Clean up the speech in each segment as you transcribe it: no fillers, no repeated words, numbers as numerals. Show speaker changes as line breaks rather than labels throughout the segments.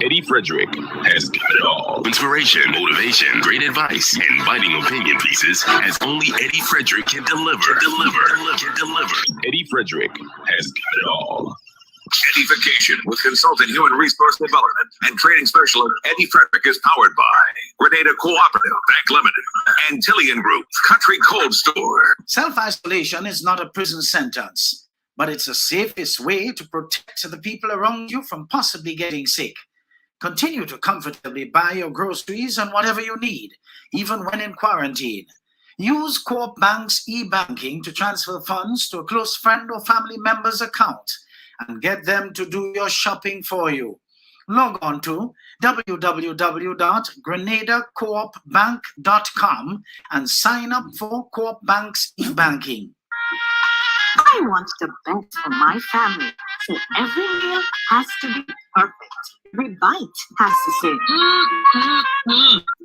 Eddie Frederick has got it all. Inspiration, motivation, great advice, and biting opinion pieces as only Eddie Frederick can deliver. Eddie Frederick has got it all. EDDIE-FICATION with consultant human resource development and training specialist Eddie Frederick is powered by Grenada Cooperative Bank Limited and Tillian Group Country Cold Store.
Self-isolation is not a prison sentence, but it's the safest way to protect the people around you from possibly getting sick. Continue to comfortably buy your groceries and whatever you need, even when in quarantine. Use Coop Bank's e-banking to transfer funds to a close friend or family member's account and get them to do your shopping for you. Log on to www.grenadacoopbank.com and sign up for Coop Bank's e-banking.
I want the best for my family, so every meal has to be perfect. Every bite has to say,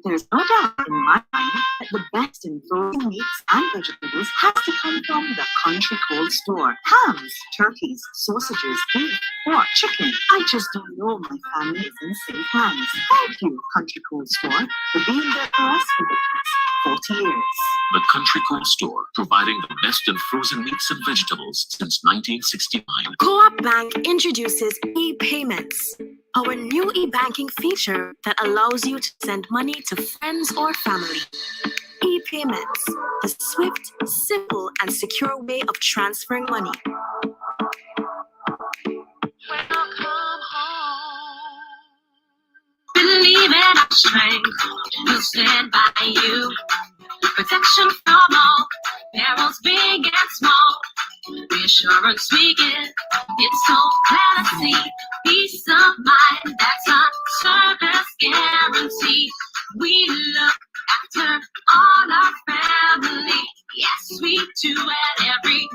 There's no doubt in my mind that the best in frozen meats and vegetables has to come from the Country Cold Store. Hams, turkeys, sausages, beef, pork, chicken. I just don't know my family is in safe hands. Thank you, Country Cold Store, for being there for us for the past 40 years.
The Country Cold Store, providing the best in frozen meats and vegetables since 1969.
Co-op Bank introduces e-payments, our new e-banking feature that allows you to send money to friends or family. E-payments, the swift, simple, and secure way of transferring money.
Believe in our strength, we'll stand by you. Protection from all perils, big and small. Reassurance we give, it's so clear to see. Peace of mind, that's our service guarantee. We look after all our family. Yes, we do at every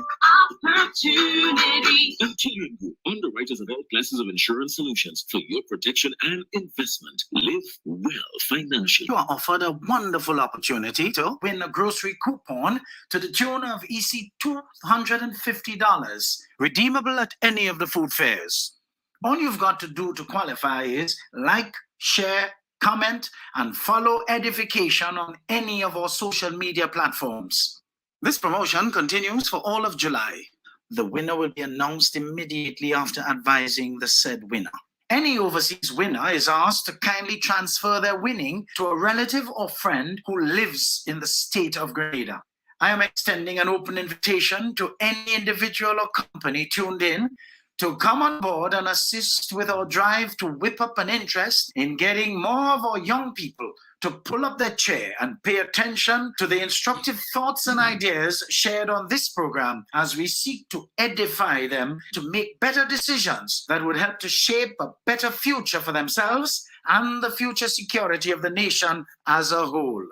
opportunity.
Tillian Group, underwriters of all classes of insurance solutions for your protection and investment. Live well financially.
You are offered a wonderful opportunity to win a grocery coupon to the tune of EC $250, redeemable at any of the food fairs. All you've got to do to qualify is like, share, comment, and follow EDDIE-FICATION on any of our social media platforms. This promotion continues for all of July. The winner will be announced immediately after advising the said winner. Any overseas winner is asked to kindly transfer their winning to a relative or friend who lives in the state of Grenada. I am extending an open invitation to any individual or company tuned in to come on board and assist with our drive to whip up an interest in getting more of our young people to pull up their chair and pay attention to the instructive thoughts and ideas shared on this program as we seek to edify them to make better decisions that would help to shape a better future for themselves and the future security of the nation as a whole.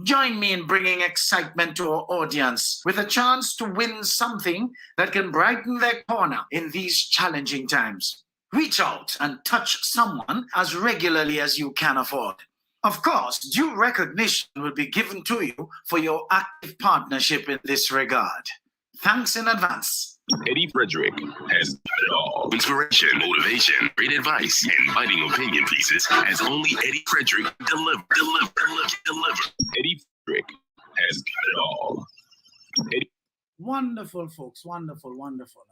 Join me in bringing excitement to our audience with a chance to win something that can brighten their corner in these challenging times. Reach out and touch someone as regularly as you can afford. Of course, due recognition will be given to you for your active partnership in this regard. Thanks in advance.
Eddie Frederick has got it all. Inspiration, motivation, great advice, and biting opinion pieces as only Eddie Frederick deliver. Eddie Frederick has got it all.
Wonderful, folks. Wonderful.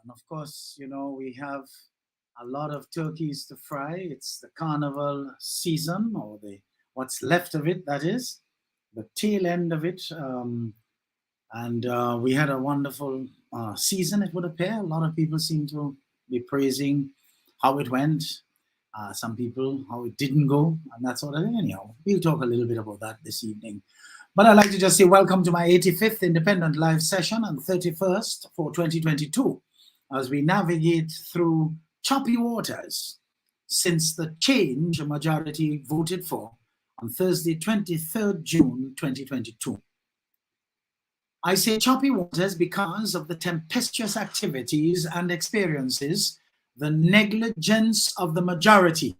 And of course, you know, we have a lot of turkeys to fry. It's the Carnival season, or what's left of it, that is, the tail end of it. We had a wonderful season, it would appear. A lot of people seem to be praising how it went. Some people, how it didn't go, and that sort of thing. Anyhow, we'll talk a little bit about that this evening. But I'd like to just say welcome to my 85th Independent Live session and 31st for 2022 as we navigate through choppy waters since the change a majority voted for on Thursday, 23rd June 2022. I say choppy waters because of the tempestuous activities and experiences the negligence of the majority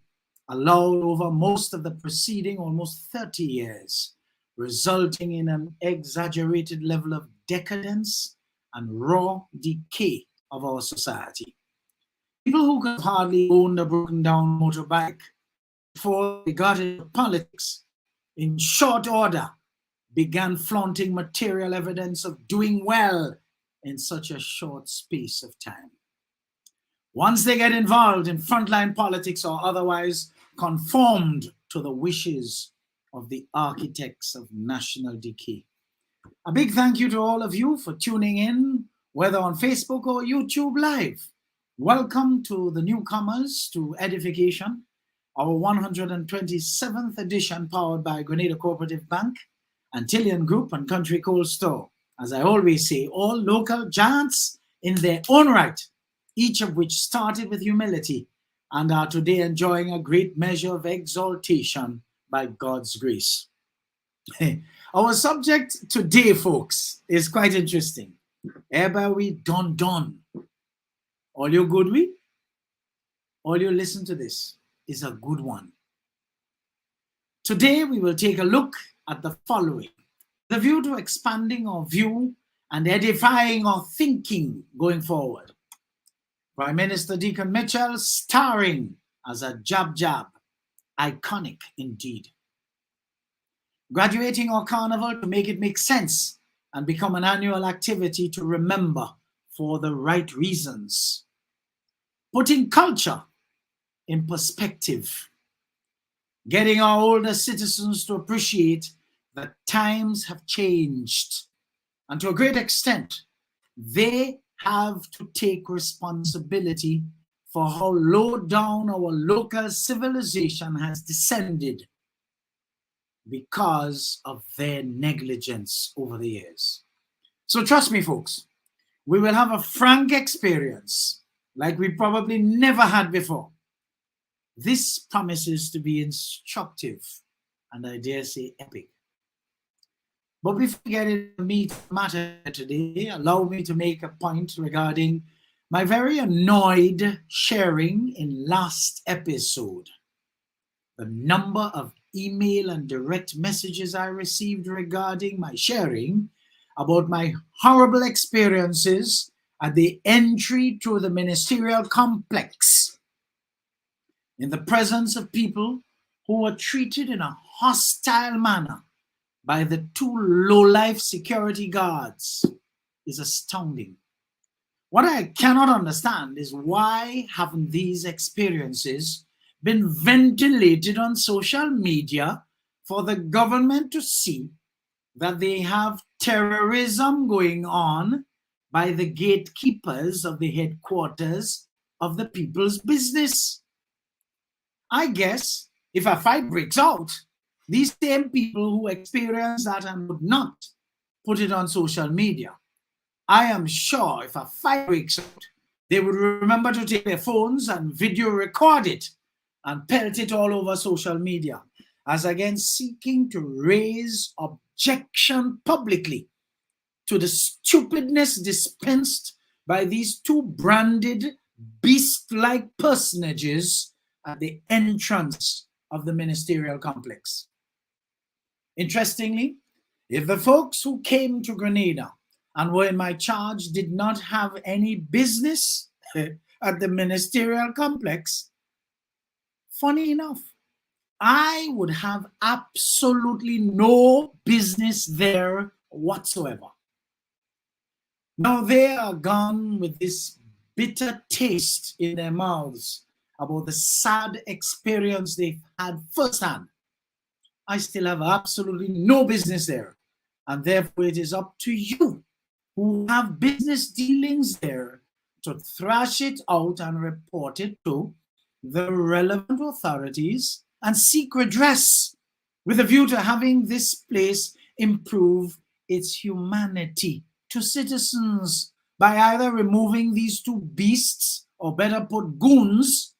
allowed over most of the preceding almost 30 years, resulting in an exaggerated level of decadence and raw decay of our society. People who could hardly own a broken down motorbike before they got into politics, in short order, began flaunting material evidence of doing well in such a short space of time. Once they get involved in frontline politics or otherwise conformed to the wishes of the architects of national decay. A big thank you to all of you for tuning in, whether on Facebook or YouTube Live. Welcome to the newcomers to Edification, our 127th edition, powered by Grenada Cooperative Bank, Antillean Group, and Country Cold Store. As I always say, all local giants in their own right, each of which started with humility and are today enjoying a great measure of exaltation by God's grace. Our subject today, folks, is quite interesting. Bien Oui Don Don. All you good we? All you listen to this is a good one. Today we will take a look at the following, the view to expanding our view and edifying our thinking going forward. Prime Minister Dickon Mitchell starring as a jab, iconic indeed. Graduating our carnival to make it make sense and become an annual activity to remember for the right reasons. Putting culture in perspective. Getting our older citizens to appreciate that times have changed. And to a great extent, they have to take responsibility for how low down our local civilization has descended because of their negligence over the years. So trust me, folks, we will have a frank experience like we probably never had before. This promises to be instructive and I dare say epic. But before we get into the meat of the matter today, allow me to make a point regarding my very annoyed sharing in last episode. The number of email and direct messages I received regarding my sharing about my horrible experiences at the entry to the ministerial complex in the presence of people who were treated in a hostile manner by the two low-life security guards is astounding. What I cannot understand is why haven't these experiences been ventilated on social media for the government to see that they have terrorism going on by the gatekeepers of the headquarters of the people's business. I guess if a fight breaks out, these same people who experience that and would not put it on social media, I am sure if a fight breaks out, they would remember to take their phones and video record it and pelt it all over social media, as again seeking to raise objection publicly to the stupidness dispensed by these two branded beast-like personages at the entrance of the ministerial complex. Interestingly, if the folks who came to Grenada and were in my charge did not have any business at the ministerial complex, funny enough, I would have absolutely no business there whatsoever. Now they are gone with this bitter taste in their mouths about the sad experience they've had firsthand. I still have absolutely no business there, and therefore it is up to you who have business dealings there to thrash it out and report it to the relevant authorities and seek redress with a view to having this place improve its humanity to citizens by either removing these two beasts, or better put, goons,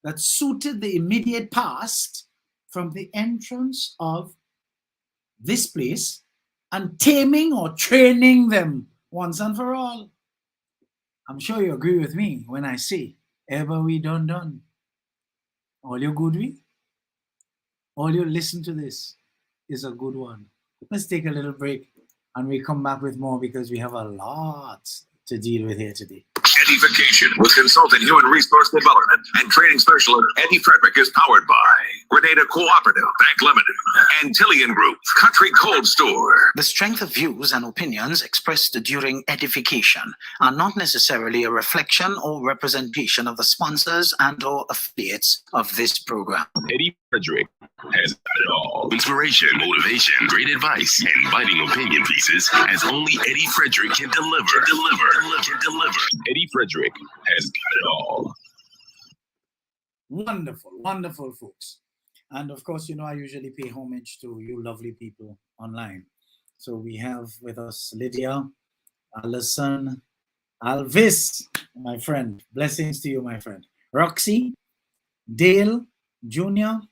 that suited the immediate past from the entrance of this place and taming or training them once and for all. I'm sure you agree with me when I say, Bien Oui Don Don. All you good we? All you listen to this is a good one. Let's take a little break and we come back with more because we have a lot to deal with here today.
EDDIE-FICATION with consultant human resource development and training specialist Eddie Frederick is powered by Grenada Cooperative Bank Limited, Antillian Group, Country Cold Store.
The strength of views and opinions expressed during edification are not necessarily a reflection or representation of the sponsors and or affiliates of this program.
Eddie Frederick has got it all. Inspiration, motivation, great advice, and biting opinion pieces as only Eddie Frederick can deliver. Eddie Frederick has got it all.
Wonderful, wonderful folks. And of course, you know, I usually pay homage to you lovely people online. So we have with us Lydia, Allison, Alvis, my friend. Blessings to you, my friend. Roxy, Dale, Junior,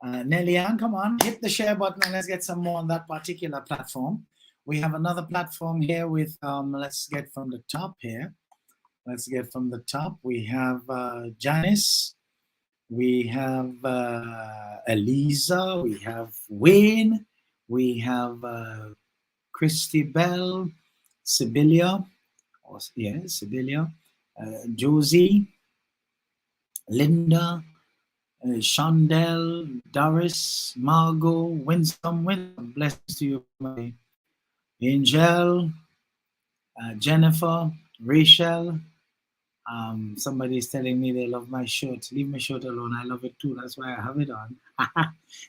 Nelly-Ann, come on, hit the share button and let's get some more on that particular platform. We have another platform here with, let's get from the top here. Let's get from the top. We have Janice. We have Eliza, we have Wayne, we have Christy Bell, Sibylla, Josie, Linda, Shondell, Doris, Margot, Winsome, blessings to you, my Angel, Jennifer, Rachel. Somebody's telling me they love my shirt. Leave my shirt alone. I love it too. That's why I have it on.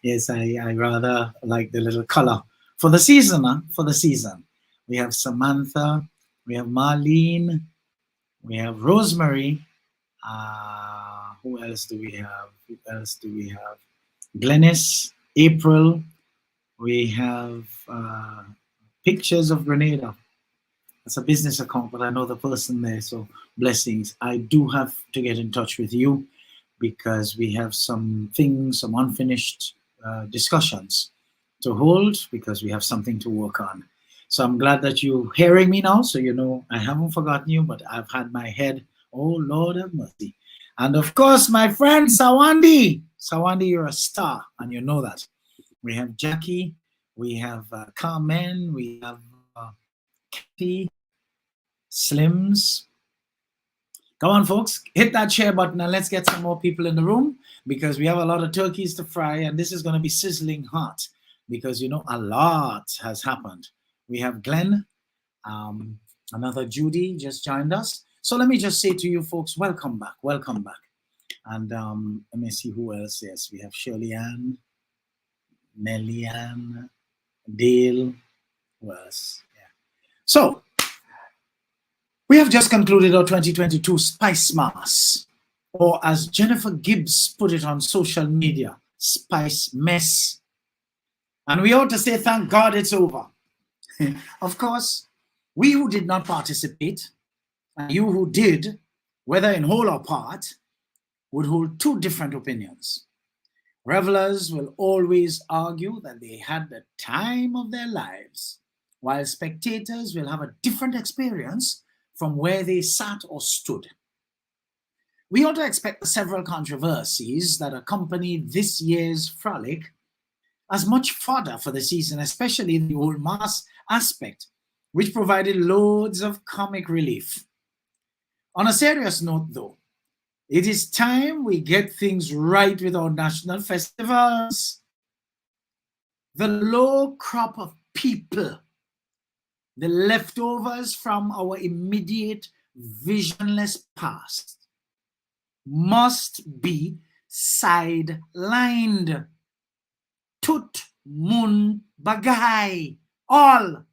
Yes, I rather like the little color. For the season, huh? For the season. We have Samantha. We have Marlene. We have Rosemary. Who else do we have? Glennis. April. We have pictures of Grenada. It's a business account, but I know the person there, so blessings. I do have to get in touch with you because we have some things, some unfinished discussions to hold because we have something to work on. So I'm glad that you're hearing me now, so you know I haven't forgotten you, but I've had my head, oh Lord have mercy. And of course, my friend Sawandi. Sawandi, you're a star, and you know that. We have Jackie, we have Carmen, we have Kathy, Slims. Come on, folks, hit that share button and let's get some more people in the room because we have a lot of turkeys to fry and this is going to be sizzling hot because, you know, a lot has happened. We have Glenn, another Judy just joined us. So let me just say to you folks, welcome back, welcome back. And let me see who else. Yes, we have Shirley Ann, Nelly Ann, Dale, who else? Yeah. So, we have just concluded our 2022 Spice Mass, or as Jennifer Gibbs put it on social media, Spice Mess. And we ought to say, thank God it's over. Of course, we who did not participate, and you who did, whether in whole or part, would hold two different opinions. Revelers will always argue that they had the time of their lives, while spectators will have a different experience from where they sat or stood. We ought to expect the several controversies that accompany this year's frolic as much fodder for the season, especially the old mass aspect, which provided loads of comic relief. On a serious note, though, it is time we get things right with our national festivals. The low crop of people, the leftovers from our immediate visionless past, must be sidelined. Tut mun bagay. All.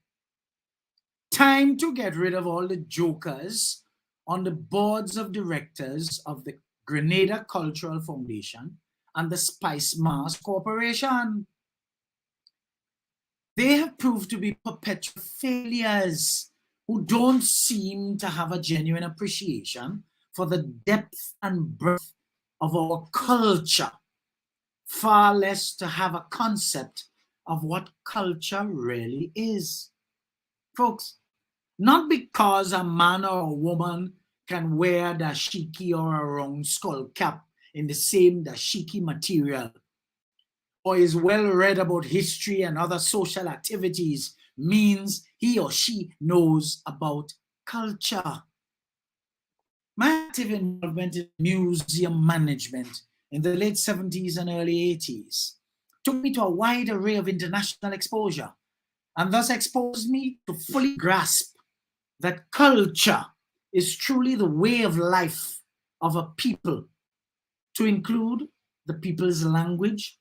Time to get rid of all the jokers on the boards of directors of the Grenada Cultural Foundation and the Spice Mass Corporation. They have proved to be perpetual failures who don't seem to have a genuine appreciation for the depth and breadth of our culture, far less to have a concept of what culture really is. Folks, not because a man or a woman can wear dashiki or a round skull cap in the same dashiki material, or is well read about history and other social activities, means he or she knows about culture. My active involvement in museum management in the late 70s and early 80s took me to a wide array of international exposure, and thus exposed me to fully grasp that culture is truly the way of life of a people, to include the people's language,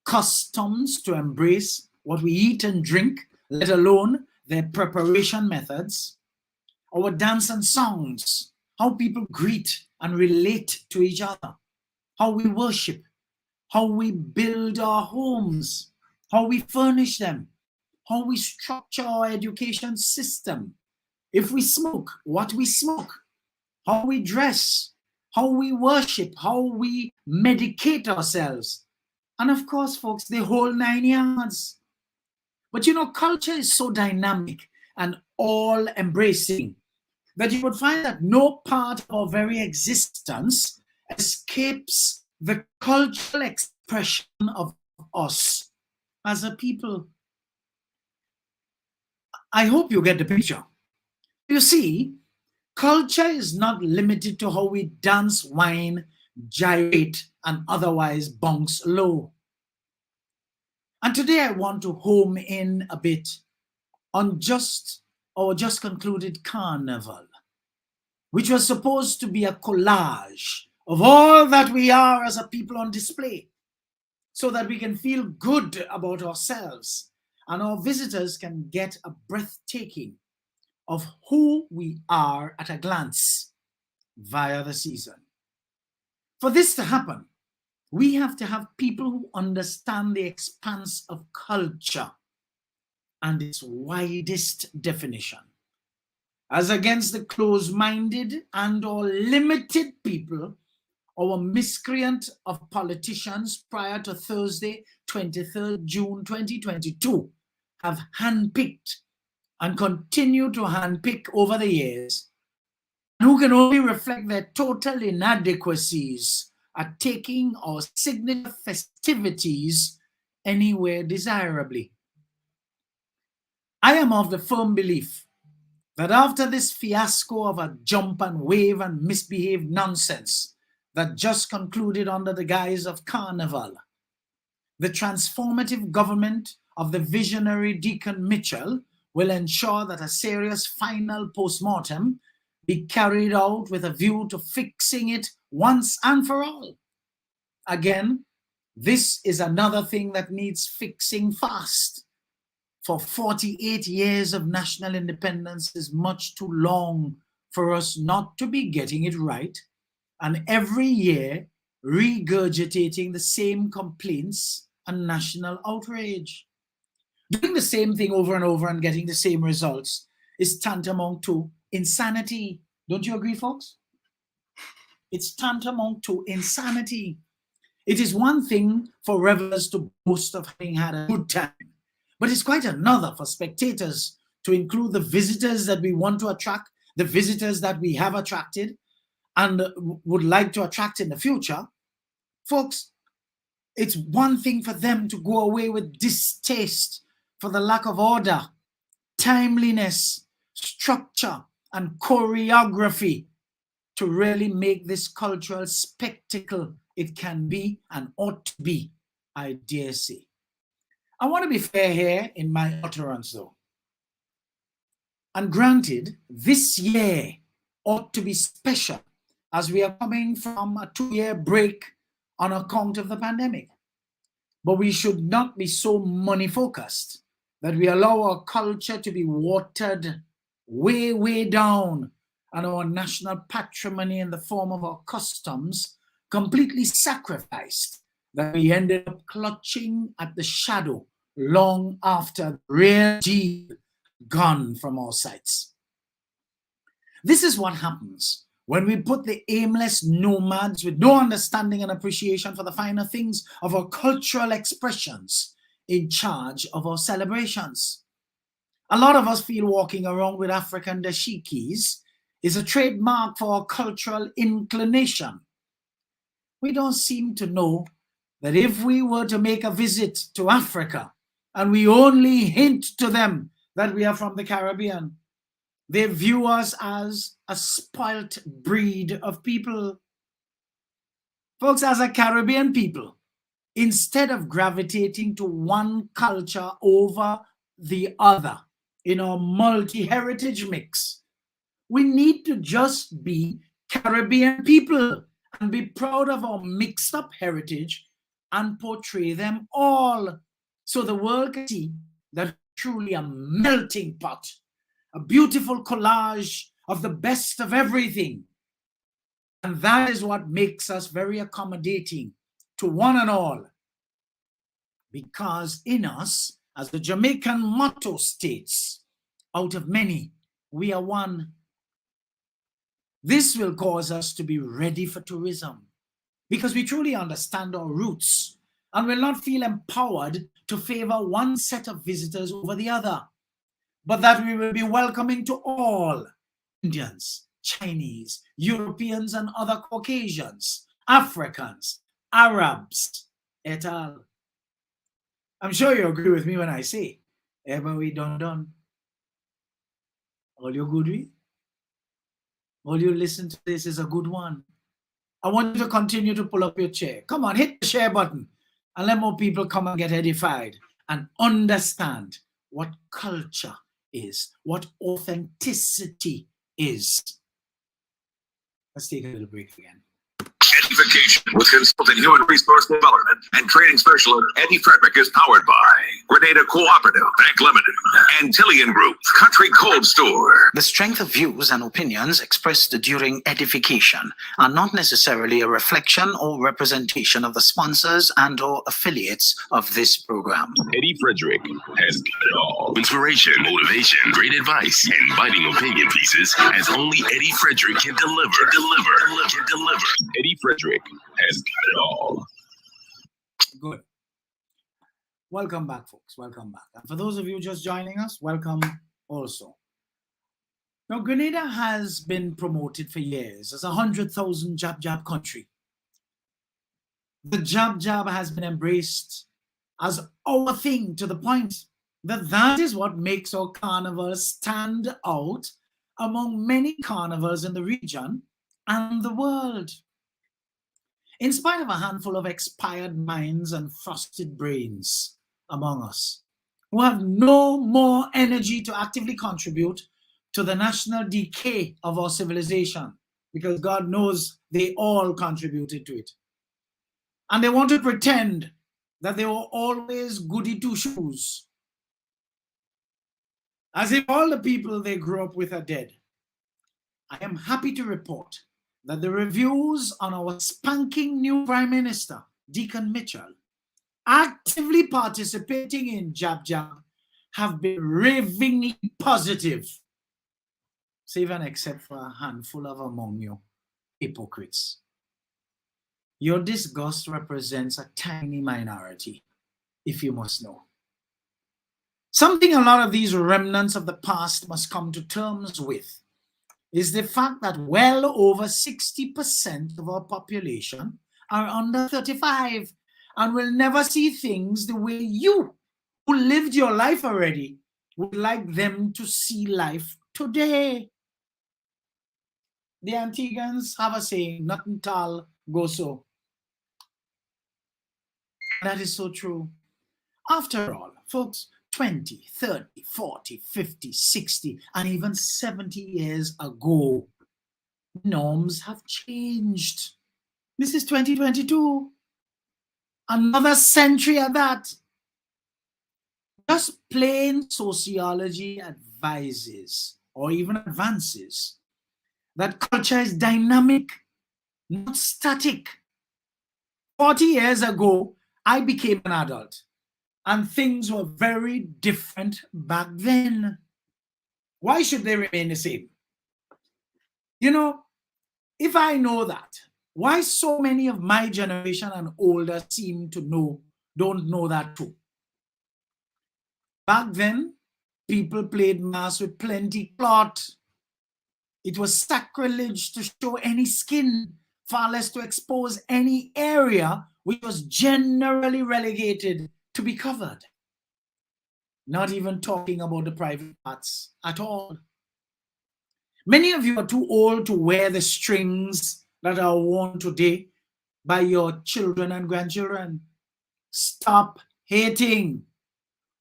customs, to embrace what we eat and drink, let alone their preparation methods, our dance and songs, how people greet and relate to each other, how we worship, how we build our homes, how we furnish them, how we structure our education system, if we smoke, what we smoke, how we dress, how we worship, how we medicate ourselves, and of course, folks, the whole 9 yards. But you know, culture is so dynamic and all-embracing that you would find that no part of our very existence escapes the cultural expression of us as a people. I hope you get the picture. You see, culture is not limited to how we dance, whine, gyrate, and otherwise bounce low. And today I want to home in a bit on just concluded Carnival, which was supposed to be a collage of all that we are as a people on display, so that we can feel good about ourselves and our visitors can get a breathtaking of who we are at a glance via the season. For this to happen, we have to have people who understand the expanse of culture and its widest definition, as against the closed-minded and or limited people or miscreant of politicians prior to Thursday, 23rd June 2022 have handpicked and continue to handpick over the years, and who can only reflect their total inadequacies at taking our signature festivities anywhere desirably. I am of the firm belief that after this fiasco of a jump and wave and misbehaved nonsense that just concluded under the guise of Carnival, the transformative government of the visionary Dickon Mitchell will ensure that a serious final post-mortem be carried out with a view to fixing it once and for all. Again, this is another thing that needs fixing fast. For 48 years of national independence is much too long for us not to be getting it right, and every year regurgitating the same complaints and national outrage. Doing the same thing over and over and getting the same results is tantamount to insanity. Don't you agree, folks? It's tantamount to insanity. It is one thing for revelers to boast of having had a good time, but it's quite another for spectators to include the visitors that we want to attract, the visitors that we have attracted and would like to attract in the future. Folks, it's one thing for them to go away with distaste for the lack of order, timeliness, structure, and choreography to really make this cultural spectacle it can be and ought to be, I dare say. I want to be fair here in my utterance, though. And granted, this year ought to be special as we are coming from a 2-year break on account of the pandemic. But we should not be so money-focused that we allow our culture to be watered way, way down and our national patrimony in the form of our customs completely sacrificed, that we ended up clutching at the shadow long after the real deal gone from our sights. This is what happens when we put the aimless nomads with no understanding and appreciation for the finer things of our cultural expressions in charge of our celebrations. A lot of us feel walking around with African dashikis is a trademark for our cultural inclination. We don't seem to know that if we were to make a visit to Africa and we only hint to them that we are from the Caribbean, They view us as a spoilt breed of people. Folks, as a Caribbean people, instead of gravitating to one culture over the other in our multi-heritage mix, we need to just be Caribbean people and be proud of our mixed up heritage and portray them all so the world can see that truly a melting pot, a beautiful collage of the best of everything. And that is what makes us very accommodating to one and all. Because in us, as the Jamaican motto states, out of many, we are one. This will cause us to be ready for tourism because we truly understand our roots and will not feel empowered to favor one set of visitors over the other, but that we will be welcoming to all Indians, Chinese, Europeans, and other Caucasians, Africans, Arabs, et al. I'm sure you agree with me when I say, Bien Oui Don Don. All you good with? All you listen to this is a good one. I want you to continue to pull up your chair. Come on, hit the share button and let more people come and get edified and understand what culture is, what authenticity is. Let's take a little break again.
EDDIE-FICATION with consultant human resource development and training specialist Eddie Frederick is powered by Grenada Cooperative Bank Limited, Antillian Group, Country Cold Store.
The strength of views and opinions expressed during edification are not necessarily a reflection or representation of the sponsors and or affiliates of this program.
Eddie Frederick has got it all. Inspiration, motivation, great advice, and biting opinion pieces as only Eddie Frederick can deliver. Eddie Frederick has got it all.
Good. Welcome back, folks. Welcome back. And for those of you just joining us, welcome also. Now, Grenada has been promoted for years as a 100,000 jab country. The jab has been embraced as our thing to the point that is what makes our carnival stand out among many carnivals in the region and the world. In spite of a handful of expired minds and frosted brains among us, who have no more energy to actively contribute to the national decay of our civilization, because God knows they all contributed to it. And they want to pretend that they were always goody two-shoes, as if all the people they grew up with are dead. I am happy to report that the reviews on our spanking new Prime Minister, Dickon Mitchell, actively participating in jab, have been ravingly positive, save and except for a handful of among you hypocrites. Your disgust represents a tiny minority, if you must know. Something a lot of these remnants of the past must come to terms with is the fact that well over 60% of our population are under 35 and will never see things the way you, who lived your life already, would like them to see life today. The Antiguans have a saying, nothing tall go so. That is so true. After all, folks, 20, 30, 40, 50, 60, and even 70 years ago, norms have changed. This is 2022. Another century at that. Just plain sociology advises, or even advances, that culture is dynamic, not static. 40 years ago, I became an adult. And things were very different back then. Why should they remain the same? You know, if I know that, why so many of my generation and older seem to don't know that too? Back then, people played mass with plenty cloth. It was sacrilege to show any skin, far less to expose any area which was generally relegated to be covered. Not even talking about the private parts at all. Many of you are too old to wear the strings that are worn today by your children and grandchildren. Stop hating.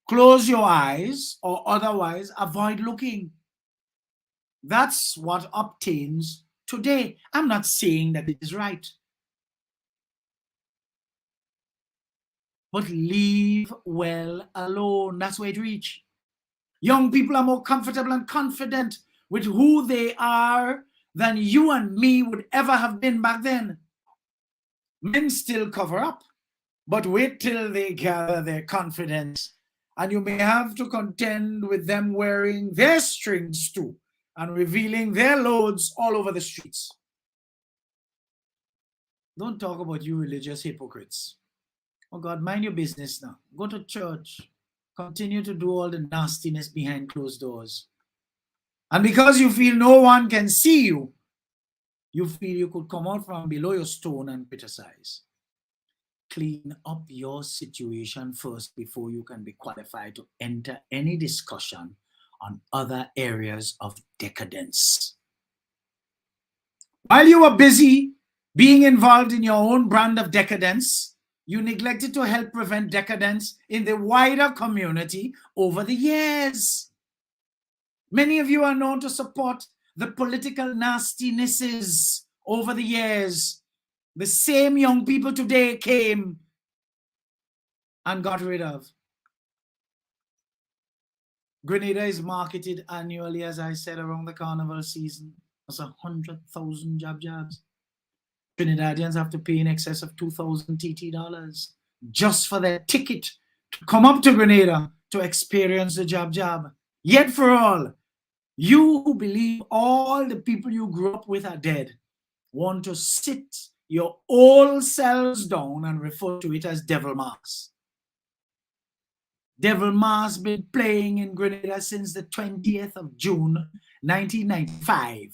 Close your eyes or otherwise avoid looking. That's what obtains today. I'm not saying that it is right. But leave well alone. That's where it reaches. Young people are more comfortable and confident with who they are than you and me would ever have been back then. Men still cover up, but wait till they gather their confidence, and you may have to contend with them wearing their strings too and revealing their loads all over the streets. Don't talk about you religious hypocrites. Oh God, mind your business now. Go to church. Continue to do all the nastiness behind closed doors. And because you feel no one can see you, you feel you could come out from below your stone and criticize. Clean up your situation first before you can be qualified to enter any discussion on other areas of decadence. While you were busy being involved in your own brand of decadence, you neglected to help prevent decadence in the wider community over the years. Many of you are known to support the political nastinesses over the years. The same young people today came and got rid of. Grenada is marketed annually, as I said, around the carnival season. That's 100,000 jabs. Trinidadians have to pay in excess of 2,000 TT dollars just for their ticket to come up to Grenada to experience the jab. Yet for all, you who believe all the people you grew up with are dead want to sit your old selves down and refer to it as devil mass. Devil mass been playing in Grenada since the 20th of June 1995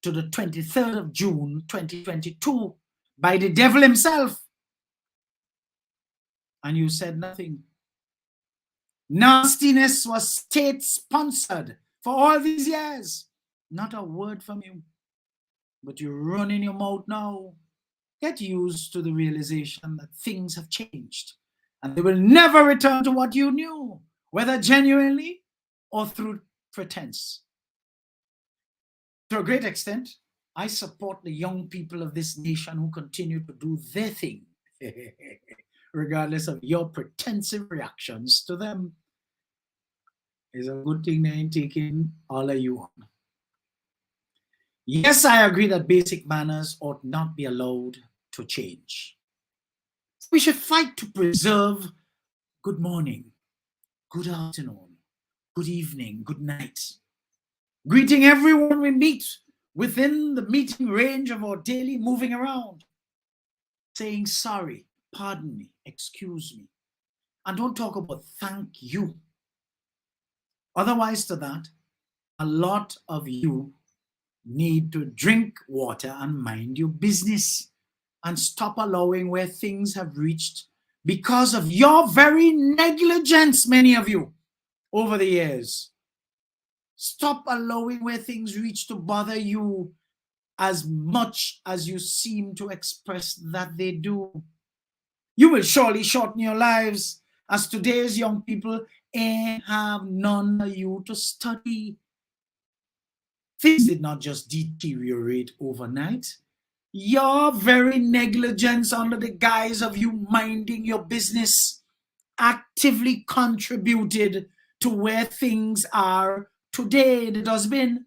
to the 23rd of June 2022 by the devil himself. And you said nothing. Nastiness was state-sponsored for all these years. Not a word from you. But you're running your mouth now. Get used to the realization that things have changed and they will never return to what you knew, whether genuinely or through pretense. To a great extent, I support the young people of this nation who continue to do their thing, regardless of your pretensive reactions to them. It's a good thing they ain't taking all of you on. Yes, I agree that basic manners ought not be allowed to change. We should fight to preserve good morning, good afternoon, good evening, good night. Greeting everyone we meet within the meeting range of our daily moving around. Saying sorry, pardon me, excuse me. And don't talk about thank you. Otherwise to that, a lot of you need to drink water and mind your business and stop allowing where things have reached because of your very negligence, many of you, over the years. Stop allowing where things reach to bother you as much as you seem to express that they do. You will surely shorten your lives as today's young people ain't have none of you to study. Things did not just deteriorate overnight. Your very negligence under the guise of you minding your business actively contributed to where things are today in the dustbin.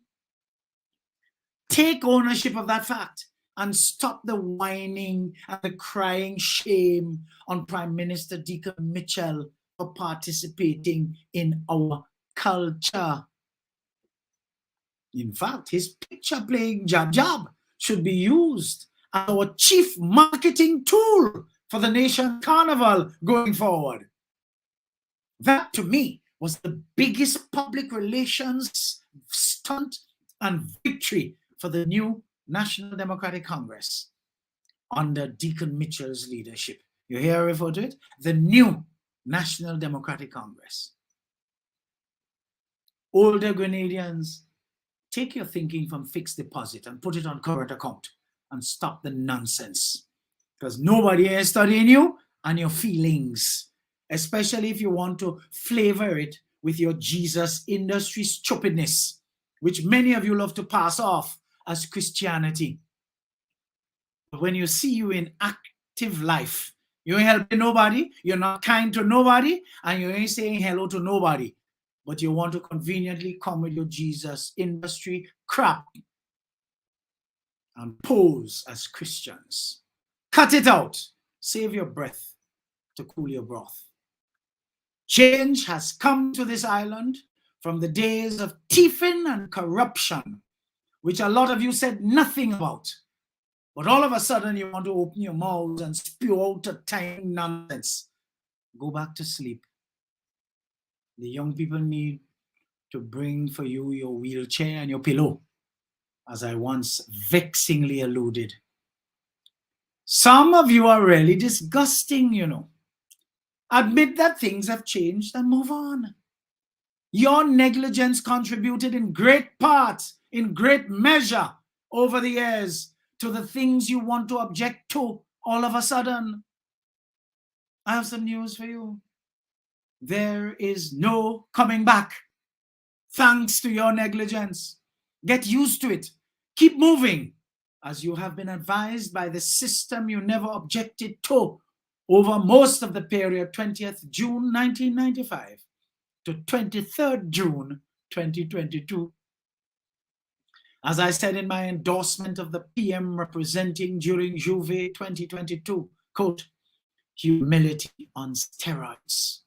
Take ownership of that fact and stop the whining and the crying shame on Prime Minister Dickon Mitchell for participating in our culture. In fact, his picture playing jab should be used as our chief marketing tool for the nation carnival going forward. That, to me, was the biggest public relations stunt and victory for the new National Democratic Congress under Dickon Mitchell's leadership. You hear I refer to it? The new National Democratic Congress. Older Grenadians, take your thinking from fixed deposit and put it on current account and stop the nonsense. Because nobody is studying you and your feelings, especially if you want to flavor it with your Jesus industry stupidness, which many of you love to pass off as Christianity. But when you see you in active life, you ain't helping nobody, you're not kind to nobody, and you ain't saying hello to nobody. But you want to conveniently come with your Jesus industry crap and pose as Christians. Cut it out. Save your breath to cool your broth. Change has come to this island from the days of thieving and corruption, which a lot of you said nothing about. But all of a sudden you want to open your mouths and spew out a tiny nonsense. Go back to sleep. The young people need to bring for you your wheelchair and your pillow, as I once vexingly alluded. Some of you are really disgusting, you know. Admit that things have changed and move on. Your negligence contributed in great part, in great measure over the years to the things you want to object to all of a sudden. I have some news for you. There is no coming back. Thanks to your negligence. Get used to it. Keep moving, as you have been advised by the system you never objected to over most of the period 20th June 1995 to 23rd June 2022. As I said in my endorsement of the PM representing during Juve 2022, quote, humility on steroids.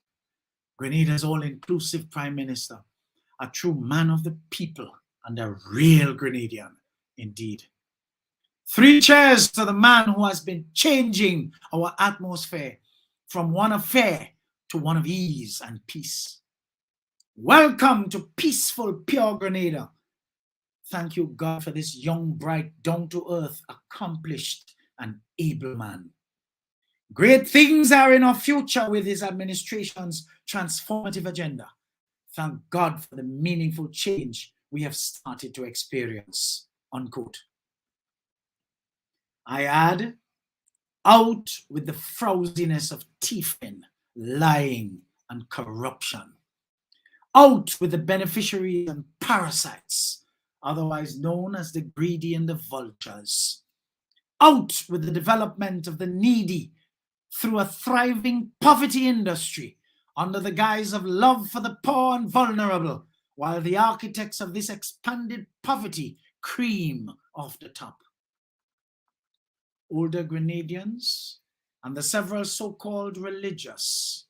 Grenada's all-inclusive Prime Minister, a true man of the people and a real Grenadian indeed. 3 cheers to the man who has been changing our atmosphere from one of fear to one of ease and peace. Welcome to peaceful, pure Grenada. Thank you, God, for this young, bright, down-to-earth, accomplished, and able man. Great things are in our future with his administration's transformative agenda. Thank God for the meaningful change we have started to experience. Unquote. I add, out with the frowsiness of thieving, lying, and corruption. Out with the beneficiaries and parasites, otherwise known as the greedy and the vultures. Out with the development of the needy through a thriving poverty industry under the guise of love for the poor and vulnerable, while the architects of this expanded poverty cream off the top. Older Grenadians and the several so-called religious.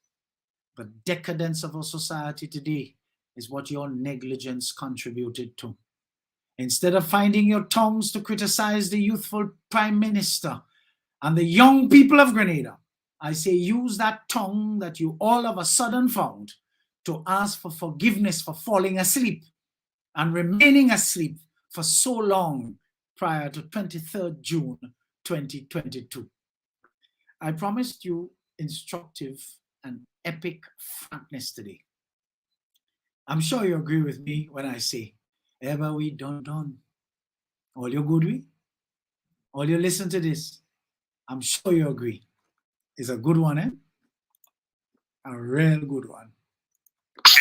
The decadence of our society today is what your negligence contributed to. Instead of finding your tongues to criticize the youthful Prime Minister and the young people of Grenada, I say use that tongue that you all of a sudden found to ask for forgiveness for falling asleep and remaining asleep for so long prior to 23rd June 2022. I promised you instructive and epic frankness today. I'm sure you agree with me when I say, Bien Oui Don Don. All you good we? All you listen to this, I'm sure you agree. It's a good one, eh? A real good one.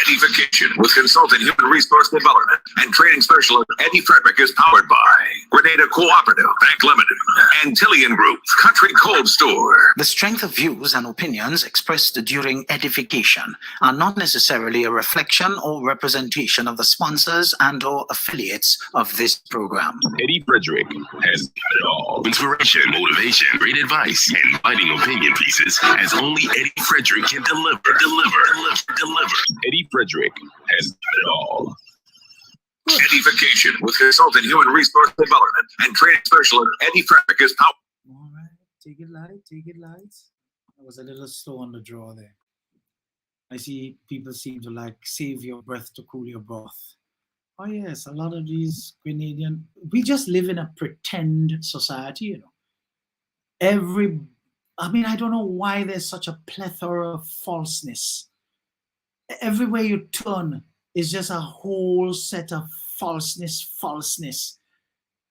EDDIE-FICATION with consultant human resource development and training specialist Eddie Frederick is powered by Grenada Cooperative Bank Limited and Tillian Group Country Cold Store.
The strength of views and opinions expressed during edification are not necessarily a reflection or representation of the sponsors and or affiliates of this program.
Eddie Frederick has got it all. Inspiration, motivation, great advice, and biting opinion pieces as only Eddie Frederick can deliver. Eddie Frederick has got it all. EDDIE-FICATION with consultant human resource development and training specialist Eddie Frederick is powered.
All right, take it light, take it light. I was a little slow on the draw there. I see people seem to like save your breath to cool your broth. Oh yes, a lot of these Grenadian, we just live in a pretend society, you know. I don't know why there's such a plethora of falseness. Everywhere you turn is just a whole set of falseness.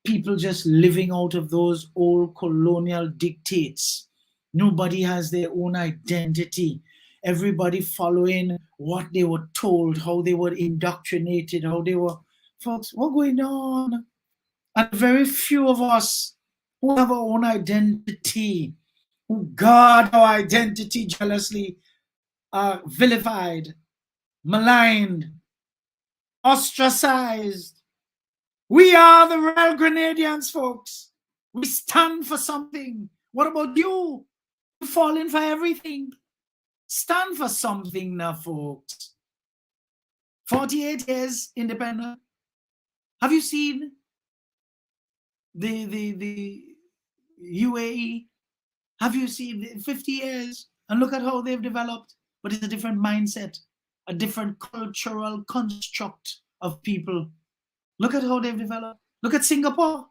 People just living out of those old colonial dictates. Nobody has their own identity. Everybody following what they were told, how they were indoctrinated, how they were. Folks, what's going on? And very few of us who have our own identity, who guard our identity jealously, are vilified, maligned, ostracized. We are the Royal Grenadians, folks. We stand for something. What about you? You falling for everything. Stand for something now, folks. 48 years independent. Have you seen the UAE? Have you seen the 50 years? And look at how they've developed. But it's a different mindset, a different cultural construct of people. Look at how they've developed. Look at Singapore.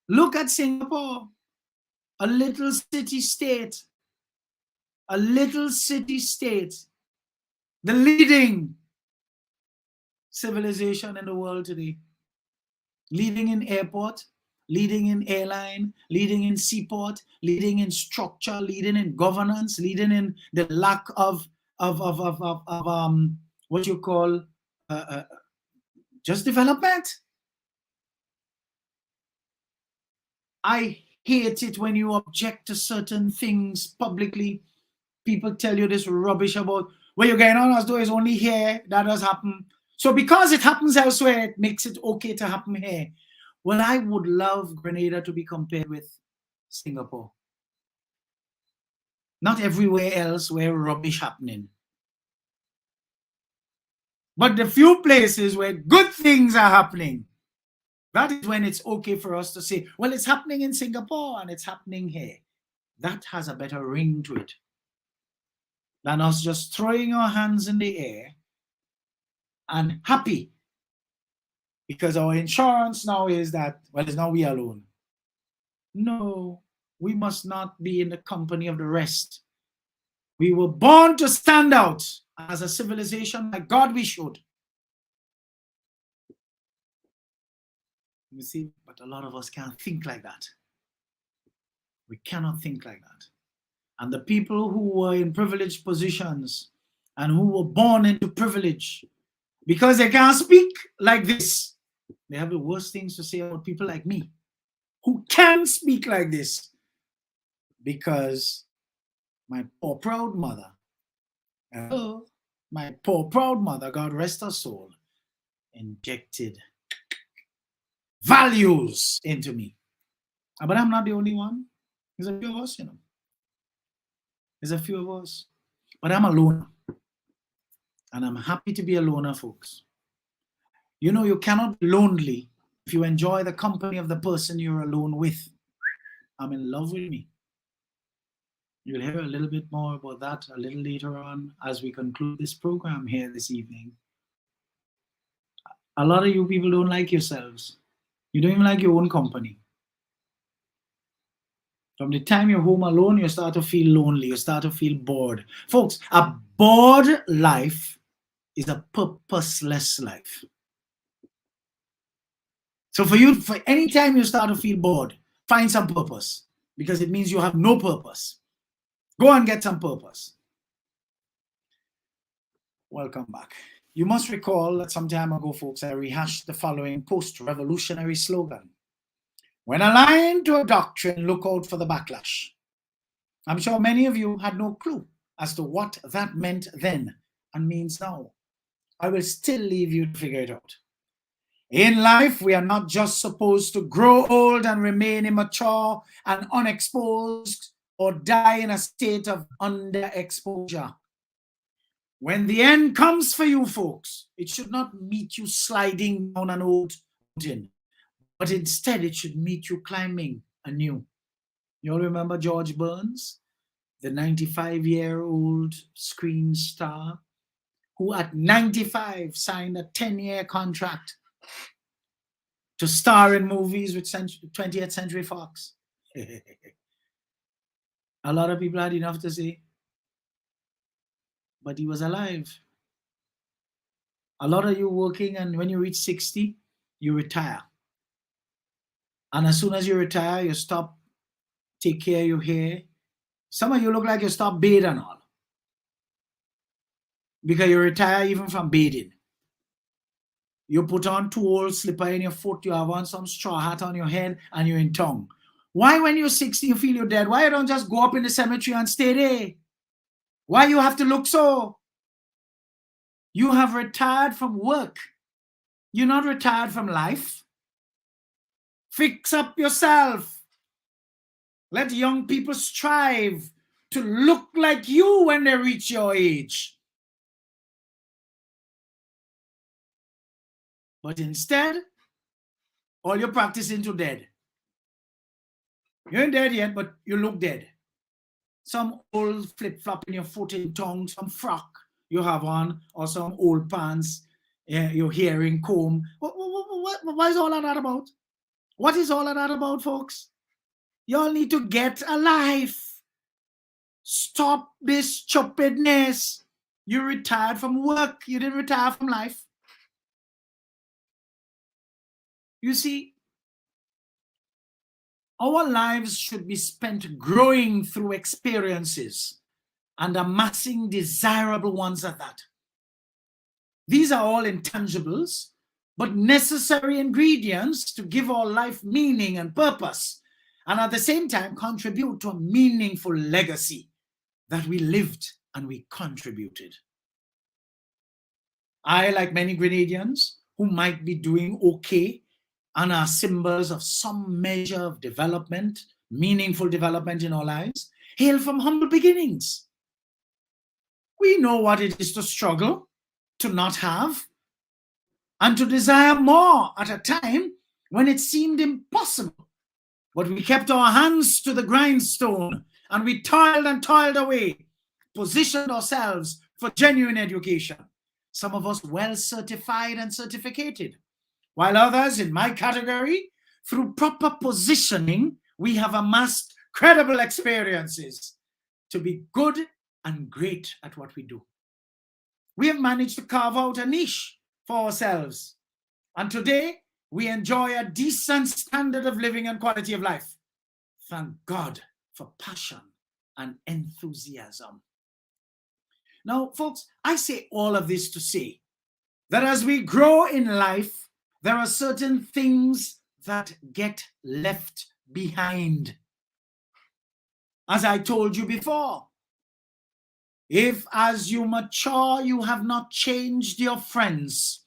Look at Singapore. A little city-state. A little city-state. The leading civilization in the world today. Leading in airport, leading in airline, leading in seaport, leading in structure, leading in governance, leading in the lack of what you call just development. I hate it when you object to certain things publicly. People tell you this rubbish about what you're going on as though it's only here that does happen. So because it happens elsewhere, it makes it okay to happen here. Well, I would love Grenada to be compared with Singapore. Not everywhere else where rubbish happening. But the few places where good things are happening, that is when it's okay for us to say, well, it's happening in Singapore and it's happening here. That has a better ring to it than us just throwing our hands in the air and happy because our insurance now is that, well, it's now we alone. No, we must not be in the company of the rest. We were born to stand out as a civilization. Like God, we should. You see, but a lot of us can't think like that. We cannot think like that. And the people who were in privileged positions and who were born into privilege, because they can't speak like this, they have the worst things to say about people like me, who can speak like this, because my poor proud mother, God rest her soul, injected values into me. But I'm not the only one. There's a few of us, you know. There's a few of us. But I'm a loner. And I'm happy to be a loner, folks. You know, you cannot be lonely if you enjoy the company of the person you're alone with. I'm in love with me. You'll hear a little bit more about that a little later on as we conclude this program here this evening. A lot of you people don't like yourselves. You don't even like your own company. From the time you're home alone, you start to feel lonely. You start to feel bored. Folks, a bored life is a purposeless life. So for any time you start to feel bored, find some purpose, because it means you have no purpose. Go and get some purpose. Welcome back. You must recall that some time ago, folks, I rehashed the following post-revolutionary slogan. When aligned to a doctrine, look out for the backlash. I'm sure many of you had no clue as to what that meant then and means now. I will still leave you to figure it out. In life, we are not just supposed to grow old and remain immature and unexposed or die in a state of underexposure. When the end comes for you, folks, it should not meet you sliding down an old mountain, but instead it should meet you climbing anew. You all remember George Burns, the 95-year-old screen star who at 95 signed a 10-year contract to star in movies with 20th Century Fox. A lot of people had enough to say, but he was alive. A lot of you working, and when you reach 60, you retire. And as soon as you retire, you stop, take care of your hair. Some of you look like you stop bathing and all. Because you retire even from bathing. You put on 2 old slipper in your foot, you have on some straw hat on your head, and you're in town. Why when you're 60 you feel you're dead? Why you don't just go up in the cemetery and stay there? Why you have to look so? You have retired from work. You're not retired from life. Fix up yourself. Let young people strive to look like you when they reach your age. But instead, all you're practicing to dead. You ain't dead yet, but you look dead. Some old flip-flop in your foot in tongue, some frock you have on, or some old pants, your hearing comb. What is all of that about? What is all of that about, folks? Y'all need to get a life. Stop this stupidness. You retired from work. You didn't retire from life. You see, our lives should be spent growing through experiences and amassing desirable ones at that. These are all intangibles, but necessary ingredients to give our life meaning and purpose, and at the same time contribute to a meaningful legacy that we lived and we contributed. I, like many Grenadians who might be doing okay and are symbols of some measure of development, meaningful development in our lives, hail from humble beginnings. We know what it is to struggle, to not have, and to desire more at a time when it seemed impossible. But we kept our hands to the grindstone and we toiled and toiled away, positioned ourselves for genuine education. Some of us well certified and certificated, while others in my category, through proper positioning, we have amassed credible experiences to be good and great at what we do. We have managed to carve out a niche for ourselves, and today we enjoy a decent standard of living and quality of life. Thank God for passion and enthusiasm. Now, folks, I say all of this to say that as we grow in life, there are certain things that get left behind. As I told you before, if as you mature you have not changed your friends,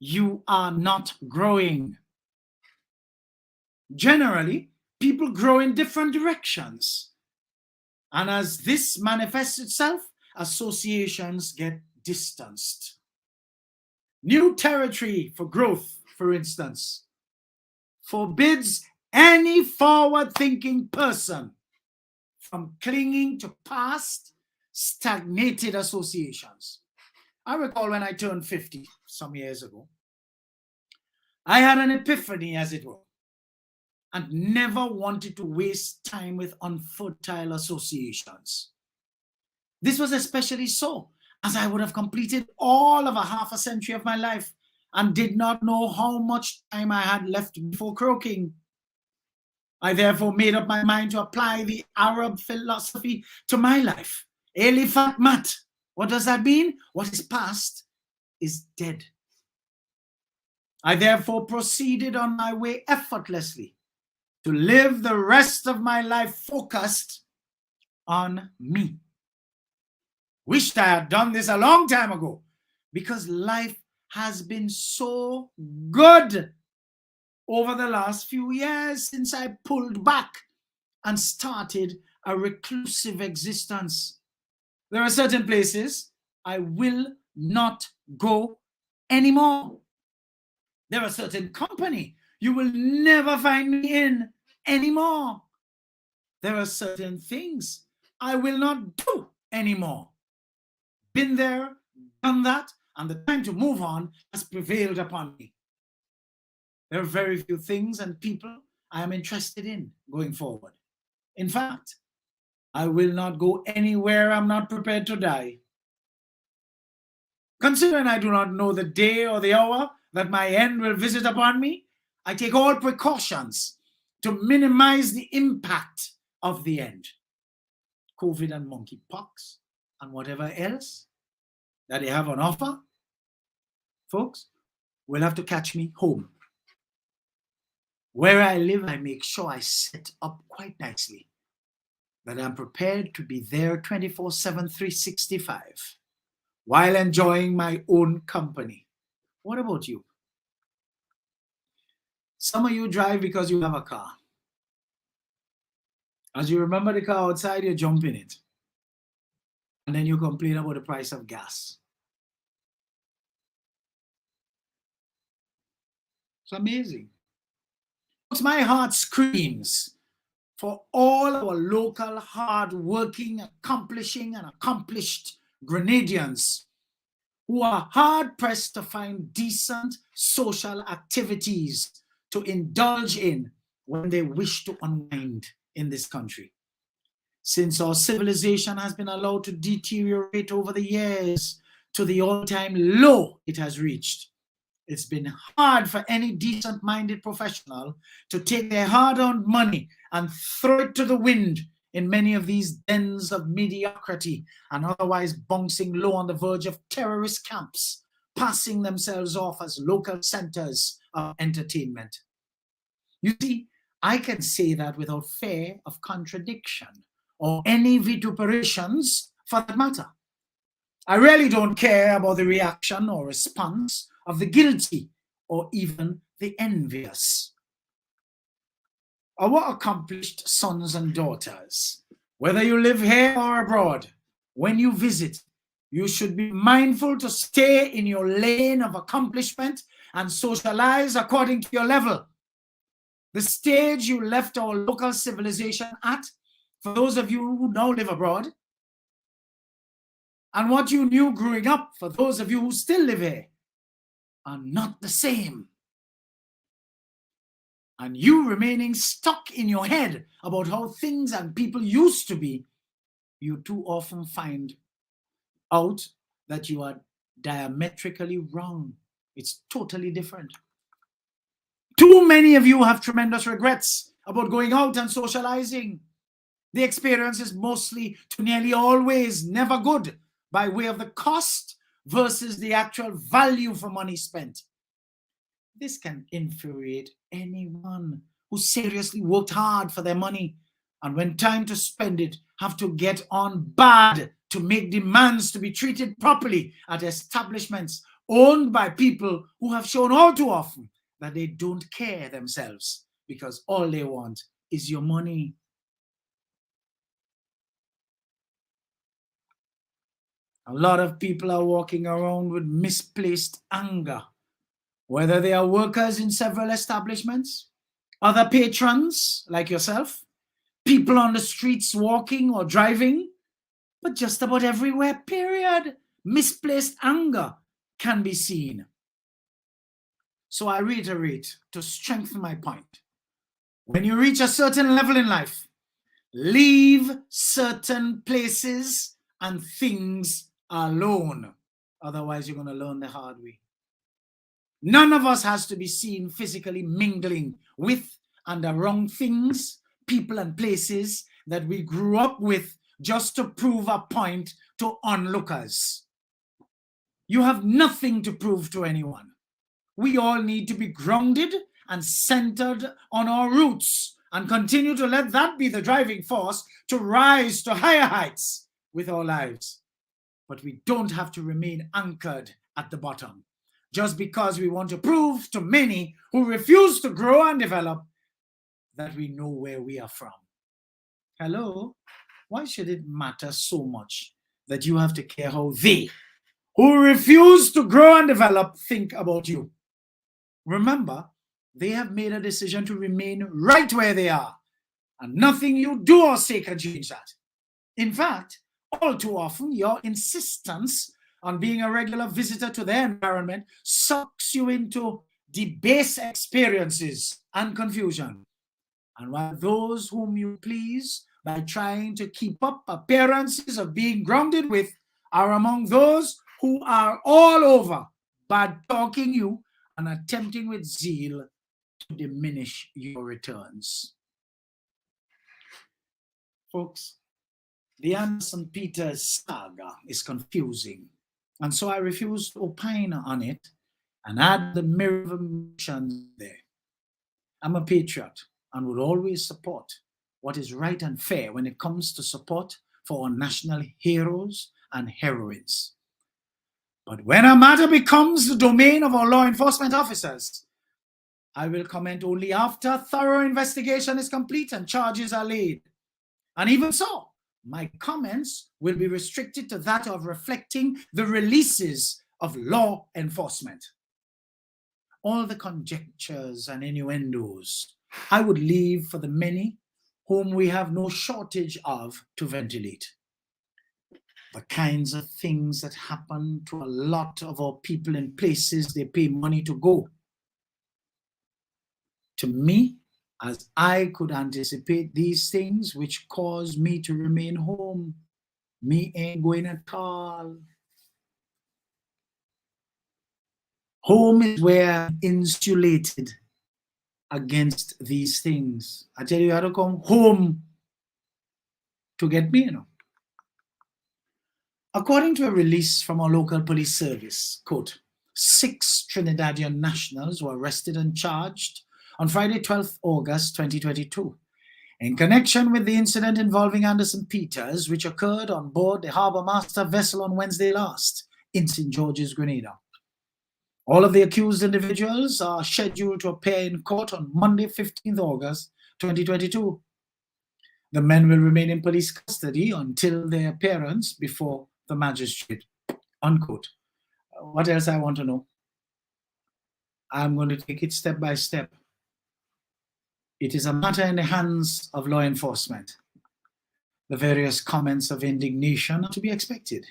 you are not growing. Generally, people grow in different directions. And as this manifests itself, associations get distanced. New territory for growth, for instance, forbids any forward-thinking person from clinging to past, stagnated associations. I recall when I turned 50 some years ago, I had an epiphany, as it were, and never wanted to waste time with unfertile associations. This was especially so, as I would have completed all of a half a century of my life and did not know how much time I had left before croaking. I therefore made up my mind to apply the Arab philosophy to my life. Elifat mat. What does that mean? What is past is dead. I therefore proceeded on my way effortlessly to live the rest of my life focused on me. Wished I had done this a long time ago, because life has been so good over the last few years since I pulled back and started a reclusive existence. There are certain places I will not go anymore. There are certain company you will never find me in anymore. There are certain things I will not do anymore. Been there, done that, and the time to move on has prevailed upon me. There are very few things and people I am interested in going forward. In fact, I will not go anywhere I'm not prepared to die. Considering I do not know the day or the hour that my end will visit upon me, I take all precautions to minimize the impact of the end. COVID and monkeypox and whatever else that they have on offer, folks, will have to catch me home. Where I live, I make sure I set up quite nicely, that I'm prepared to be there 24/7, 365, while enjoying my own company. What about you? Some of you drive because you have a car. As you remember the car outside, you jump in it. And then you complain about the price of gas. It's amazing. My heart screams for all our local, hard-working, accomplishing, and accomplished Grenadians who are hard-pressed to find decent social activities to indulge in when they wish to unwind in this country. Since our civilization has been allowed to deteriorate over the years to the all-time low it has reached, it's been hard for any decent-minded professional to take their hard-earned money and throw it to the wind in many of these dens of mediocrity and otherwise bouncing low on the verge of terrorist camps, passing themselves off as local centers of entertainment. You see, I can say that without fear of contradiction or any vituperations for that matter. I really don't care about the reaction or response of the guilty or even the envious. Our accomplished sons and daughters, whether you live here or abroad, when you visit, you should be mindful to stay in your lane of accomplishment and socialize according to your level. The stage you left our local civilization at, for those of you who now live abroad, and what you knew growing up, for those of you who still live here, are not the same. And you remaining stuck in your head about how things and people used to be, you too often find out that you are diametrically wrong. It's totally different. Too many of you have tremendous regrets about going out and socializing. The experience is mostly to nearly always never good by way of the cost versus the actual value for money spent. This can infuriate anyone who seriously worked hard for their money and when time to spend it have to get on bad to make demands to be treated properly at establishments owned by people who have shown all too often that they don't care themselves because all they want is your money. A lot of people are walking around with misplaced anger, whether they are workers in several establishments, other patrons like yourself, people on the streets walking or driving, but just about everywhere, period. Misplaced anger can be seen. So I reiterate to strengthen my point. When you reach a certain level in life, leave certain places and things alone. Otherwise, you're going to learn the hard way. None of us has to be seen physically mingling with and around things, people, and places that we grew up with just to prove a point to onlookers. You have nothing to prove to anyone. We all need to be grounded and centered on our roots and continue to let that be the driving force to rise to higher heights with our lives. But we don't have to remain anchored at the bottom just because we want to prove to many who refuse to grow and develop that we know where we are from. Hello? Why should it matter so much that you have to care how they, who refuse to grow and develop, think about you? Remember, they have made a decision to remain right where they are, and nothing you do or say can change that. In fact, all too often, your insistence on being a regular visitor to their environment sucks you into debased experiences and confusion. And while those whom you please by trying to keep up appearances of being grounded with are among those who are all over bad talking you and attempting with zeal to diminish your returns. Folks, the Anderson Peters saga is confusing, and so I refuse to opine on it and add the mirror of emotions there. I'm a patriot and would always support what is right and fair when it comes to support for our national heroes and heroines. But when a matter becomes the domain of our law enforcement officers, I will comment only after thorough investigation is complete and charges are laid. And even so, my comments will be restricted to that of reflecting the releases of law enforcement. All the conjectures and innuendos I would leave for the many whom we have no shortage of to ventilate. The kinds of things that happen to a lot of our people in places they pay money to go. To me, as I could anticipate these things which cause me to remain home, me ain't going at all. Home is where I'm insulated against these things. I tell you, I had to come home to get me, you know. According to a release from our local police service, quote, 6 Trinidadian nationals were arrested and charged on Friday, 12th August 2022, in connection with the incident involving Anderson Peters, which occurred on board the Harbour Master vessel on Wednesday last in St. George's, Grenada. All of the accused individuals are scheduled to appear in court on Monday, 15th August 2022. The men will remain in police custody until their appearance before the magistrate, unquote. What else I want to know? I'm going to take it step by step. It is a matter in the hands of law enforcement. The various comments of indignation are to be expected,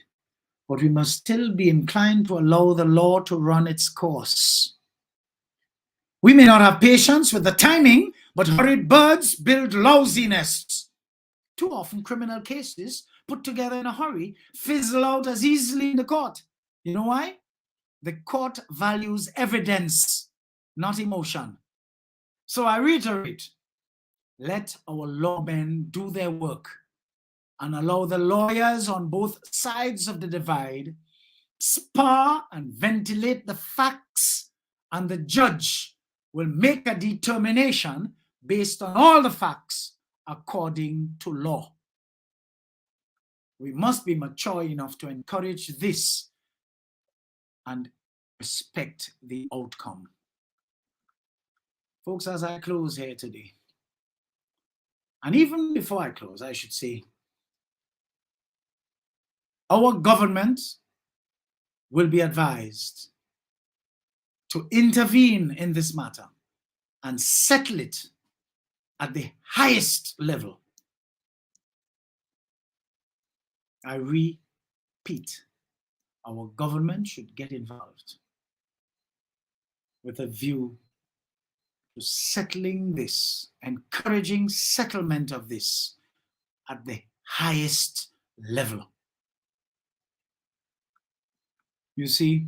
but we must still be inclined to allow the law to run its course. We may not have patience with the timing, but hurried birds build lousy nests. Too often criminal cases put together in a hurry fizzle out as easily in the court. You know why? The court values evidence, not emotion. So I reiterate, let our lawmen do their work and allow the lawyers on both sides of the divide spar and ventilate the facts, and the judge will make a determination based on all the facts according to law. We must be mature enough to encourage this and respect the outcome. Folks, as I close here today, and even before I close, I should say, our government will be advised to intervene in this matter and settle it at the highest level. I repeat, our government should get involved with a view to settling this, encouraging settlement of this at the highest level. You see,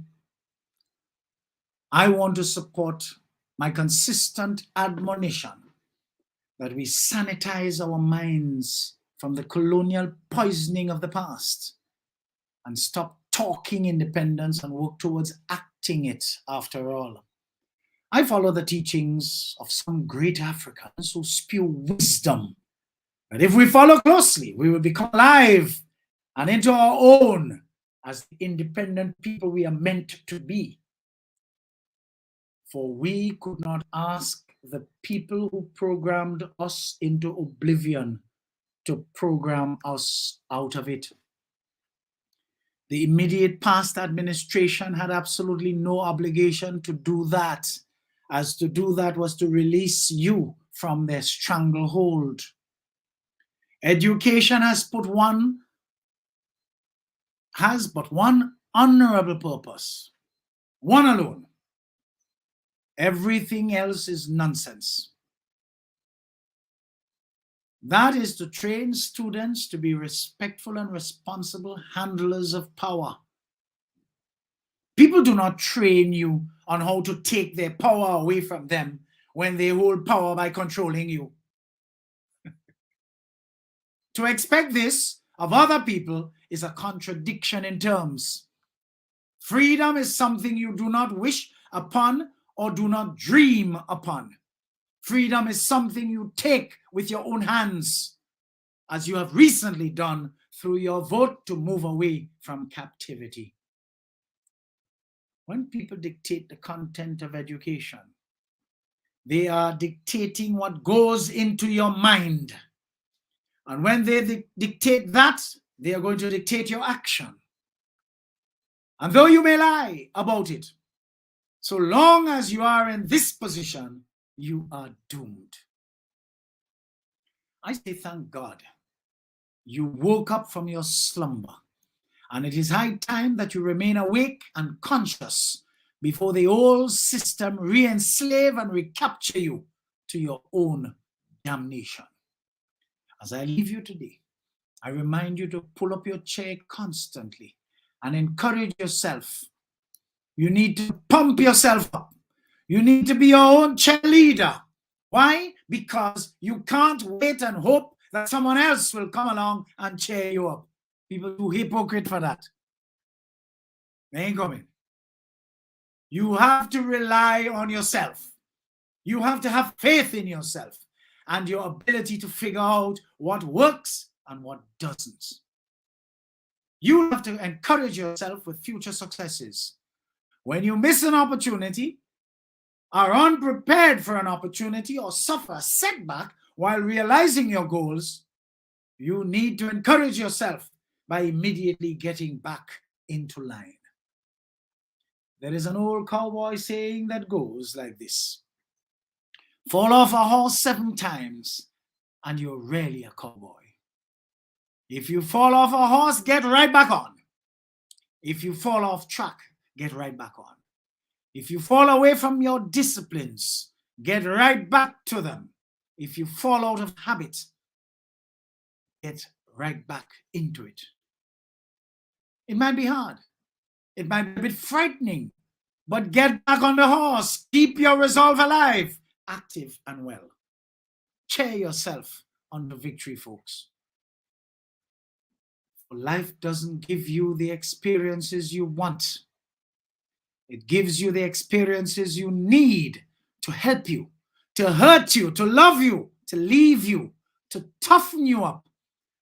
I want to support my consistent admonition that we sanitize our minds from the colonial poisoning of the past and stop talking independence and work towards acting it after all. I follow the teachings of some great Africans who spew wisdom that if we follow closely, we will become alive and into our own as the independent people we are meant to be. For we could not ask the people who programmed us into oblivion to program us out of it. The immediate past administration had absolutely no obligation to do that, as to do that was to release you from their stranglehold. Education has but one honorable purpose, one alone. Everything else is nonsense. That is to train students to be respectful and responsible handlers of power, People do not train you on how to take their power away from them when they hold power by controlling you. To expect this of other people is a contradiction in terms. Freedom is something you do not wish upon or do not dream upon. Freedom is something you take with your own hands, as you have recently done through your vote to move away from captivity. When people dictate the content of education, they are dictating what goes into your mind. And when they dictate that, they are going to dictate your action. And though you may lie about it, so long as you are in this position, you are doomed. I say thank God you woke up from your slumber, and it is high time that you remain awake and conscious before the old system re-enslave and recapture you to your own damnation. As I leave you today, I remind you to pull up your chair constantly and encourage yourself. You need to pump yourself up. You need to be your own cheerleader. Why? Because you can't wait and hope that someone else will come along and cheer you up. People are too hypocrite for that. They ain't coming. You have to rely on yourself. You have to have faith in yourself and your ability to figure out what works and what doesn't. You have to encourage yourself with future successes. When you miss an opportunity, are unprepared for an opportunity, or suffer a setback while realizing your goals, you need to encourage yourself by immediately getting back into line. There is an old cowboy saying that goes like this: fall off a horse 7 times and you're really a cowboy. If you fall off a horse, get right back on. If you fall off track, get right back on. If you fall away from your disciplines, get right back to them. If you fall out of habit, get right back into it. It might be hard. It might be a bit frightening, but get back on the horse. Keep your resolve alive, active and well. Cheer yourself on the victory, folks. Life doesn't give you the experiences you want. It gives you the experiences you need to help you, to hurt you, to love you, to leave you, to toughen you up,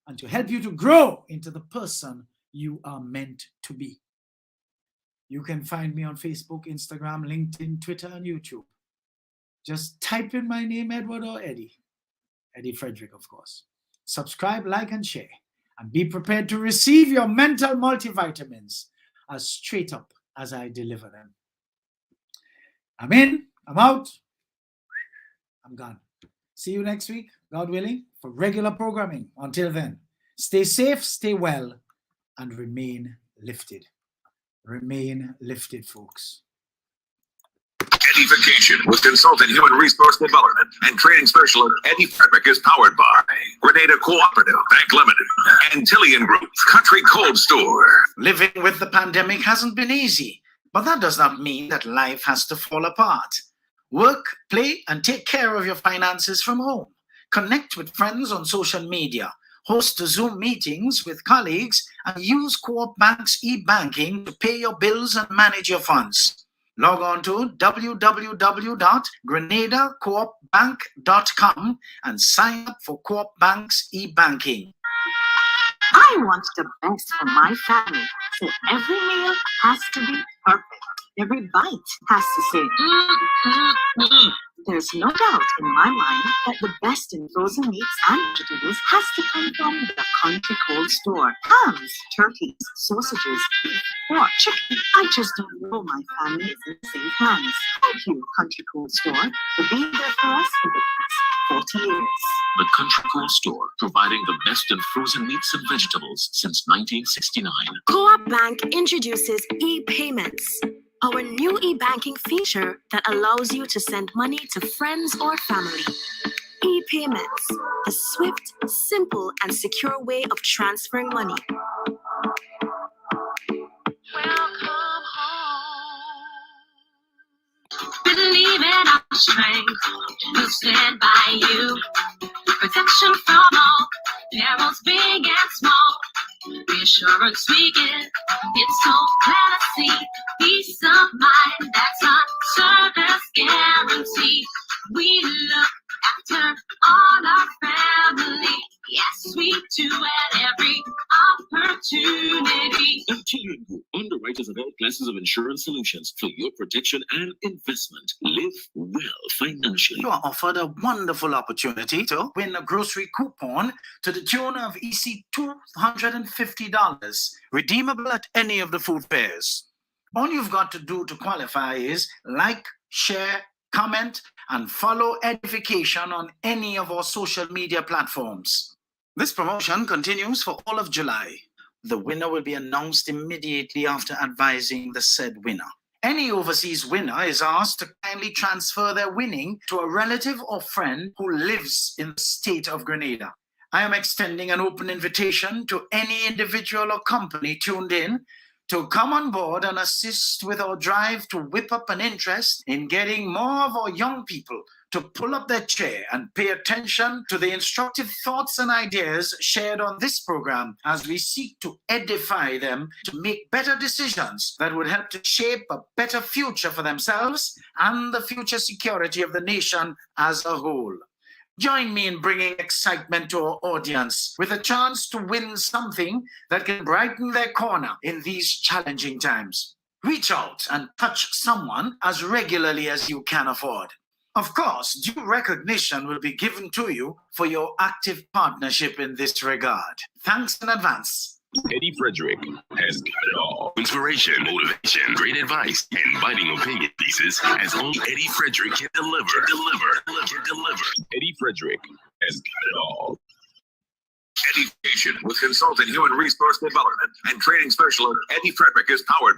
and to help you to grow into the person you are meant to be. You can find me on Facebook, Instagram, LinkedIn, Twitter, and YouTube. Just type in my name, Edward or Eddie. Eddie Frederick, of course. Subscribe, like, and share. And be prepared to receive your mental multivitamins as straight up as I deliver them. I'm in, I'm out, I'm gone. See you next week, God willing, for regular programming. Until then, stay safe, stay well, and remain lifted. Remain lifted, folks.
EDDIE-FICATION with consultant human resource development and training specialist Eddie Frederick is powered by Grenada Cooperative, Bank Limited, Antillian Group, Country Cold Store.
Living with the pandemic hasn't been easy, but that does not mean that life has to fall apart. Work, play, and take care of your finances from home. Connect with friends on social media. Host Zoom meetings with colleagues and use Co-op Bank's e-banking to pay your bills and manage your funds. Log on to www.grenadacoopbank.com and sign up for Co-op Bank's e-banking.
I want the best for my family, so every meal has to be perfect. Every bite has to say, There's no doubt in my mind that the best in frozen meats and vegetables has to come from the Country Cold Store. Hams, turkeys, sausages, beef, pork, chicken. I just don't know my family is in safe hands. Thank you, Country Cold Store, for being there for us for the past 40 years.
The Country Cold Store, providing the best in frozen meats and vegetables since 1969.
Co-op Bank introduces e-payments, our new e-banking feature that allows you to send money to friends or family. E-payments, a swift, simple, and secure way of transferring money.
Welcome home. believe in our strength. We'll stand by you. Protection from all perils, big and small. Reassurance we give. It's so glad to see. Peace of mind, that's our service guarantee. We look after all our family. Yes, we do at every opportunity.
FGU, underwriters of all classes of insurance solutions for your protection and investment. Live well financially.
You are offered a wonderful opportunity to win a grocery coupon to the tune of $250, redeemable at any of the food fairs. All you've got to do to qualify is like, share, comment, and follow Edification on any of our social media platforms. This promotion continues for all of July. The winner will be announced immediately after advising the said winner. Any overseas winner is asked to kindly transfer their winning to a relative or friend who lives in the state of Grenada. I am extending an open invitation to any individual or company tuned in to come on board and assist with our drive to whip up an interest in getting more of our young people to pull up their chair and pay attention to the instructive thoughts and ideas shared on this program as we seek to edify them to make better decisions that would help to shape a better future for themselves and the future security of the nation as a whole. Join me in bringing excitement to our audience with a chance to win something that can brighten their corner in these challenging times. Reach out and touch someone as regularly as you can afford. Of course, due recognition will be given to you for your active partnership in this regard. Thanks in advance.
Eddie Frederick has got it all. Inspiration, motivation, great advice, and biting opinion pieces as only Eddie Frederick can deliver. Eddie Frederick has got it all.
Education with consultant human resource development and training specialist Eddie Frederick is powered